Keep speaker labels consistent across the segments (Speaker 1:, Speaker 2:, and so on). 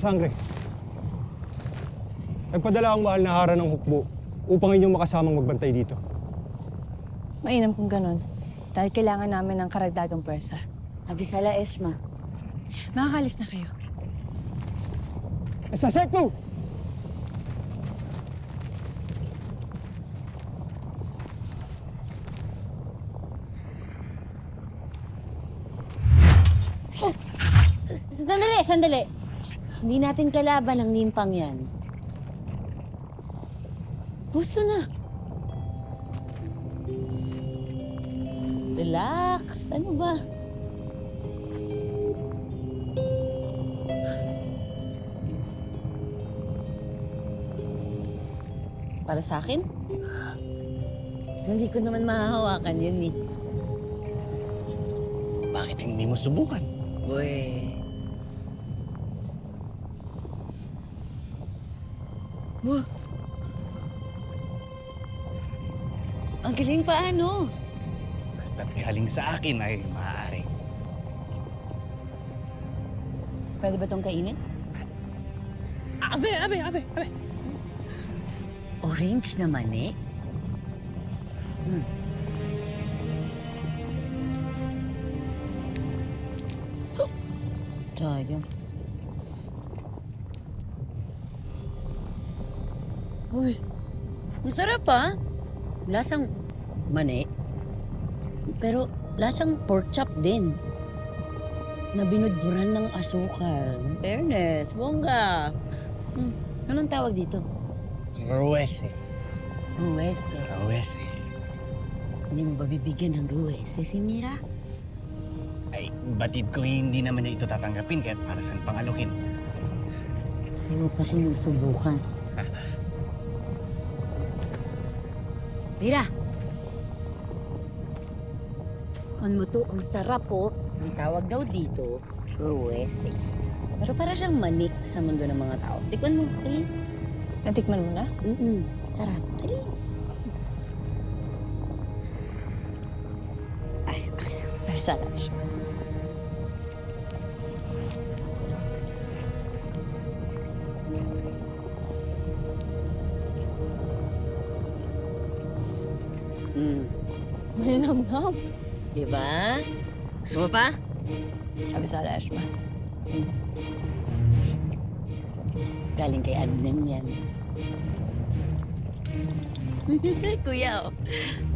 Speaker 1: kasangre. Nagpadala ang mahal na hara ng hukbo upang inyong makasamang magbantay dito.
Speaker 2: Mainam kung ganun. Dahil kailangan namin ng karagdagang pwersa.
Speaker 3: Avisala Esma.
Speaker 2: Makakalis na kayo.
Speaker 1: Esta Sektu!
Speaker 3: Sandali. Hindi natin kalaban ang nimpang yan. Gusto na. Relax. Ano ba? Para sa akin? Hindi ko naman mahahawakan yun eh.
Speaker 4: Bakit hindi mo subukan?
Speaker 3: Boy. Wah! Ang galing pa ano?
Speaker 4: At ihaling sa akin ay maaari.
Speaker 3: Pwede ba itong kainin?
Speaker 4: Ave!
Speaker 3: Orange naman eh. Sayang. Uy, ang sarap ah. Lasang mani. Pero lasang pork chop din. Na binudburan ng asukal. Fairness, bongga. Anong tawag dito?
Speaker 4: Ruwese.
Speaker 3: Ruwese.
Speaker 4: Ruwese.
Speaker 3: Hindi mo ba bibigyan ng ruwese si Mira?
Speaker 4: Ay, batid ko hindi naman niya ito tatanggapin kahit para saan pangalukin.
Speaker 3: Hindi mo pa sinusubukan. Mira! Ano mo to? Ang sarap po. Ang tawag daw dito, ruwese. Pero para siyang mani sa mundo ng mga tao. Tikman mo, dali.
Speaker 2: Natikman mo na?
Speaker 3: Sarap. Dali. Ay, okay. Masala siya.
Speaker 2: May namnam.
Speaker 3: Diba? Gusto mo pa?
Speaker 2: Avisala Esma.
Speaker 3: Galing kay Adnan yan. Kuya, oh.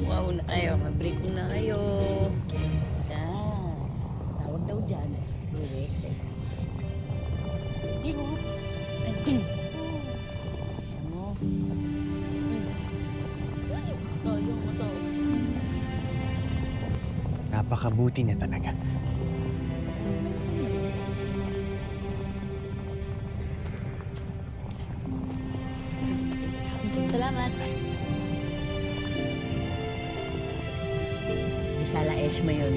Speaker 3: Wow na kayo. Mag-break na kayo. Tawag daw dyan. Ruwese. Ano? Sayang mo to.
Speaker 4: Napakabuti niya talaga.
Speaker 3: Salamat. Bisala Esma yun.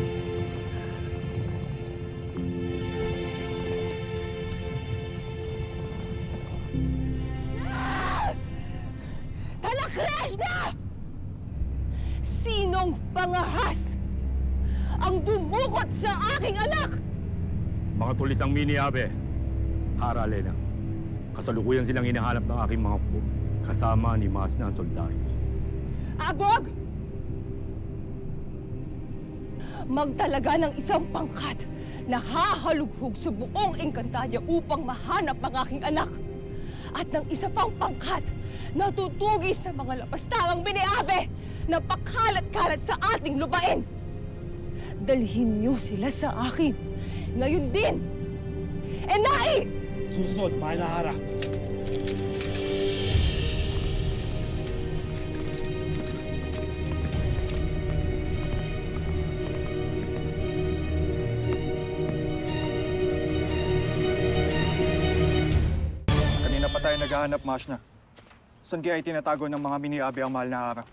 Speaker 5: Talakres na! Sinong pangahas ang dumukot sa aking anak?
Speaker 6: Mga tulisang mini-abe, Hara Lena. Kasalukuyan silang hinahanap ng aking mga po, kasama ni Masna Soldarius.
Speaker 5: Abog! Magtalaga ng isang pangkat na hahalughog sa buong Encantadia upang mahanap ang aking anak. At ng isa pang pangkat na tutugi sa mga lapastawang biniabe na pakalat-kalat sa ating lupain. Dalhin niyo sila sa akin. Ngayon din! Enai!
Speaker 1: Susunod, mahal na hara.
Speaker 7: Kanina pa tayo naghahanap, Masna. Saan kaya itinatago ng mga mini-abe ang mahal na hara?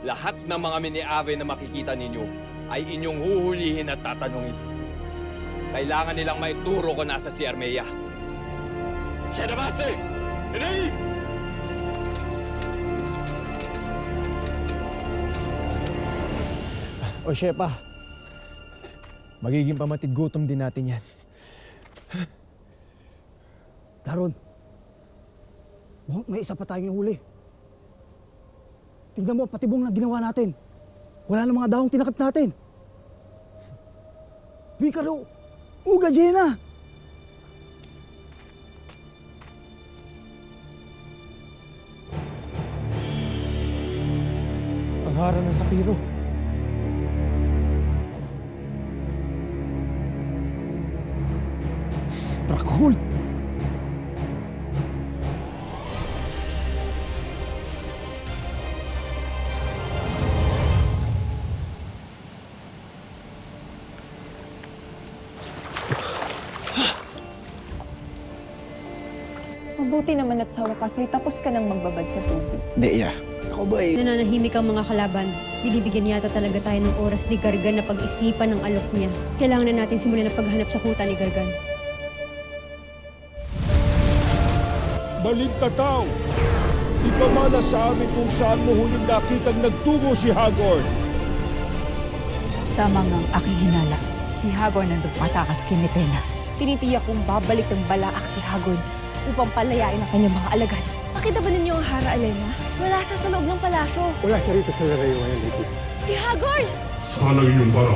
Speaker 8: Lahat ng mga mini-ave na makikita ninyo ay inyong huhulihin at tatanungin. Kailangan nilang maituro kung nasa si Armea.
Speaker 6: Shadabaste! Enay!
Speaker 9: O Shepa, magiging pamatid gutom din natin yan.
Speaker 10: Daron, may isa pa tayong huli. Tingnan mo, patibong na ginawa natin. Wala na mga daong tinakip natin. Bikaro, uga Jena!
Speaker 9: Ang hara ng sapiro.
Speaker 10: Drakul!
Speaker 11: Mabuti naman at sa wakas ay tapos ka nang magbabad sa tubig.
Speaker 4: Deya, ako ba
Speaker 12: Nananahimik ang mga kalaban. Binibigyan yata talaga tayo ng oras ni Gargan na pag-isipan ng alok niya. Kailangan na natin simulan ang paghanap sa kuta ni Gargan.
Speaker 6: Balintataw! Ipamana sa amin kung saan mo huling nakitang nagtungo si Hagorn.
Speaker 11: Tama ngang aking hinala. Si Hagorn nandun patakas kay Metena.
Speaker 2: Tinitiyak kong babalik ng balaak si Hagorn upang palayain ang kanyang mga alagad. Nakita ba ninyo ang Hara Alena? Wala siya sa loob ng palasyo.
Speaker 1: Wala siya rito sa larayo ngayon, Lady.
Speaker 2: Si Hagorn!
Speaker 6: Sana inyong para.